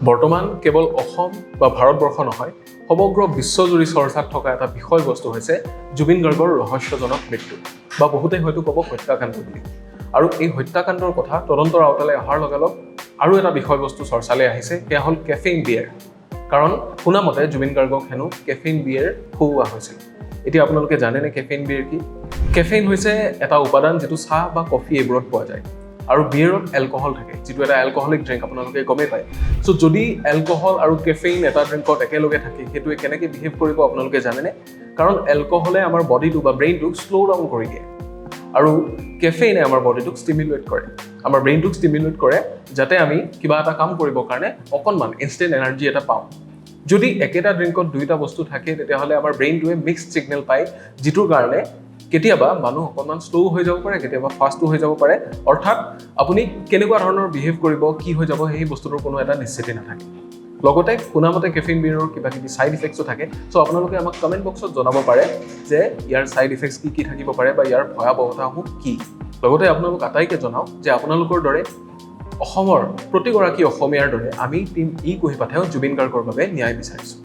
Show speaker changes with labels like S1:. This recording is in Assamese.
S1: বৰ্তমান কেৱল অসম বা ভাৰতবৰ্ষ নহয়, সমগ্ৰ বিশ্বজুৰি চৰ্চাত থকা এটা বিষয়বস্তু হৈছে জুবিন গাৰ্গৰ ৰহস্যজনক মৃত্যু, বা বহুতে হয়তো ক'ব হত্যাকাণ্ড বুলি। আৰু এই হত্যাকাণ্ডৰ কথা তদন্তৰ আওতালৈ অহাৰ লগে লগে আৰু এটা বিষয়বস্তু চৰ্চালৈ আহিছে, সেয়া হ'ল কেফেইন বিয়েৰ। কাৰণ শুনামতে জুবিন গাৰ্গক হেনো কেফেইন বিয়েৰ খুওৱা হৈছিল। এতিয়া আপোনালোকে জানেনে কেফেইন বিয়েৰ কি? কেফেইন হৈছে এটা উপাদান যিটো চাহ বা কফি এইবোৰত পোৱা যায়। আৰু বিয়েৰত এলকহল থাকে, যিটো এটা এলকহলিক ড্ৰিংক, আপোনালোকে গমেই পায়। চ' যদি এলকহল আৰু কেফেইন এটা ড্ৰিংকত একেলগে থাকে, সেইটোৱে কেনেকৈ বিহেভ কৰিব আপোনালোকে জানেনে? কাৰণ এলকহলে আমাৰ বডিটো বা ব্ৰেইনটোক শ্ল' ডাউন কৰি দিয়ে, আৰু কেফেইনে আমাৰ বডিটোক ষ্টিমুলেট কৰে, আমাৰ ব্ৰেইনটোক ষ্টিমুলেট কৰে, যাতে আমি কিবা এটা কাম কৰিবৰ কাৰণে অকণমান ইনষ্টেণ্ট এনাৰ্জি এটা পাওঁ। যদি একেটা ড্ৰিংকত দুইটা বস্তু থাকে, তেতিয়াহ'লে আমাৰ ব্ৰেইনটোৱে মিক্সড ছিগনেল পায়, যিটোৰ কাৰণে কেতিয়াবা মানুহ অকণমান শ্ল' হৈ যাব পাৰে, কেতিয়াবা ফাষ্টো হৈ যাব পাৰে। অৰ্থাৎ আপুনি কেনেকুৱা ধৰণৰ বিহেভ কৰিব, কি হৈ যাব, সেই বস্তুটোৰ কোনো এটা নিশ্চিতি নাথাকে। লগতে শুনামতে কেফেইন বিয়েৰৰ কিবা কিবি ছাইড ইফেক্টছো থাকে। চ' আপোনালোকে আমাক কমেণ্ট বক্সত জনাব পাৰে যে ইয়াৰ ছাইড ইফেক্টছ কি থাকিব পাৰে বা ইয়াৰ ভয়াৱহতাসমূহ কি। লগতে আপোনালোক আটাইকে জনাওক যে আপোনালোকৰ দৰে অসমৰ প্ৰতিগৰাকী অসমীয়াৰ দৰে আমি টিম ই কুহিপাঠেও জুবিন গাৰ্গৰ বাবে ন্যায় বিচাৰিছোঁ।